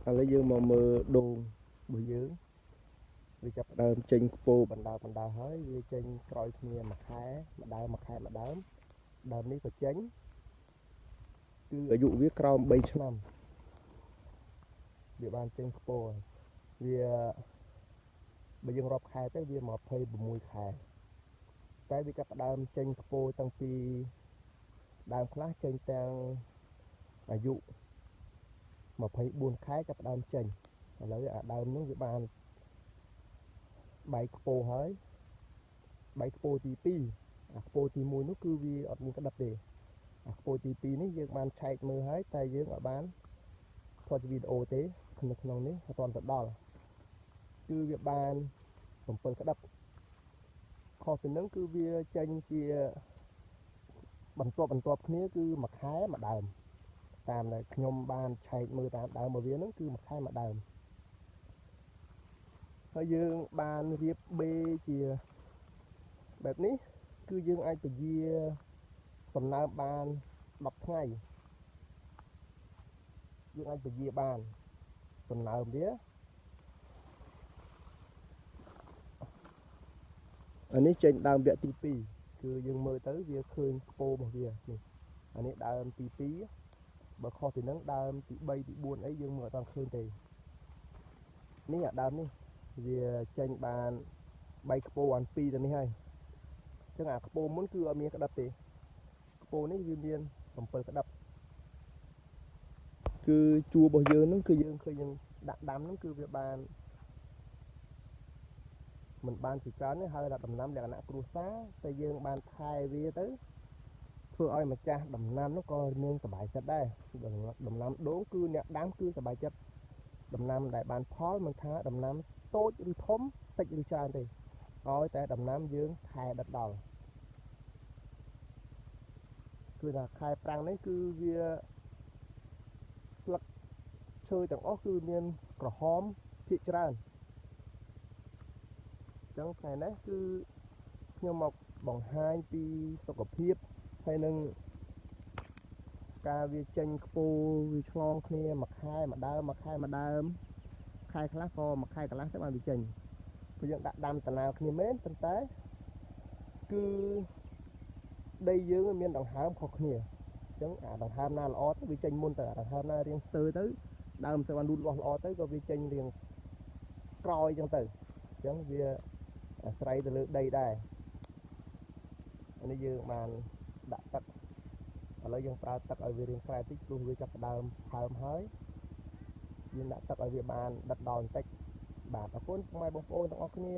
ឥឡូវយើងមកមើលដូងរបស់យើងវាចាប់ផ្ដើមចេញខ្ពោបណ្ដើហើយវាចេញក្រោយគ្នាមួយខែម្ដើមដើមនេះក៏ចេញគឺអាយុវាក្រោម3ឆ្នាំវាបានចេញខ្ពោហើយវាបើយើងរាប់ខែទៅវា26ខែតែវាចាប់ផ្ដើមចេញខ្ពោតាំងពីដើមខ្លះចេញទាំងអាយុ24ខែចាប់ផ្ដើមចេញឥឡូវអាដើមនោះវាបានបែកខ្ពោហើយបែកខ្ពោទី2អាខ្ពោទី1នោះគឺវាអត់មានក្តិបទេអាខ្ពោទី2នេះយើងបានឆែកមើលហើយតែយើងអត់បានថតវីដេអូទេក្នុងនេះអត់ទាន់ទៅដល់គឺវាបាន7ក្តិបខុសពីនឹងគឺវាចេញជាបន្ទាប់គ្នាគឺមួយខែមួយដើមតាមដែលខ្ញុំបានឆែកមើលតាមដើមរបស់វានឹងគឺមួយខែមួយដើមហើយយើងបានរៀបបេជាបែបនេះគឺយើងអាចពជាសំណើមបាន10ថ្ងៃយើងអាចពជាបានសំណើមវាអានេះចេញដើមវគ្គទី2គឺយើងមើលទៅវាឃើញខ្ពោរបស់វានេះអានេះដើមទី2បើខុសពីនឹងដើមទី3ទី4អីយើងមើលអត់ឃើញទេនេះអាដើមនេះវាចេញបាន3ខ្ពោអាន2ទៅនេះហើយអញ្ចឹងអាខ្ពោមុនគឺអត់មានក្តិបទេខ្ពោនេះវាមាន7ក្តិបគឺជួររបស់យើងហ្នឹងគឺយើងឃើញយើងដាក់ដាំហ្នឹងគឺវាបានមិនបានជាច្រើនទេហើយដាក់ដំណាំលក្ខណៈគ្រួសារតែយើងបានថែវាទៅធ្វើឲ្យម្ចាស់ដំណាំនោះក៏មានសប្បាយចិត្តដែរដំណាំដូងគឺអ្នកដាំគឺសប្បាយចិត្តដំណាំដែលបានផលមិនថាដំណាំតូចឬធំតិចឬច្រើនទេឲ្យតែដំណាំយើងថែដិតដល់គឺថាខែប្រាំងនេះគឺវាស្លឹកឈើទាំងអស់គឺមានក្រហមភាគច្រើនអញ្ចឹងថ្ងៃនេះគឺខ្ញុំមកបង្ហាញពីសុខភាពហើយនឹងការវាចេញខ្ពោវាឆ្លងគ្នាមួយខែមួយដើមខែខ្លះក៏មួយខែកន្លះទៅបានវាចេញព្រោះយើងដាក់ដាំតាណាគ្នាមែនប៉ុន្តែគឺដីយើងមានដង្ហើមខុសគ្នាអញ្ចឹងអាដង្ហើមណាល្អទៅវាចេញមុនទៅអាដង្ហើមណារៀងស្ទើរទៅដើមទៅបានលូតលាស់ល្អទៅក៏វាចេញរៀងក្រោយអញ្ចឹងទៅអញ្ចឹងវាអាស្រ័យទៅលើដីដែរអានេះយើងបានដាក់ទឹកឥឡូវយើងប្រើទឹកឲ្យវារៀងស្រែតិចព្រោះវាចាប់ផ្ដើមផើមហើយយើងដាក់ទឹកឲ្យវាបានដិតដល់បន្តិចបាទអរគុណពុកម៉ែបងប្អូនទាំងអស់គ្នា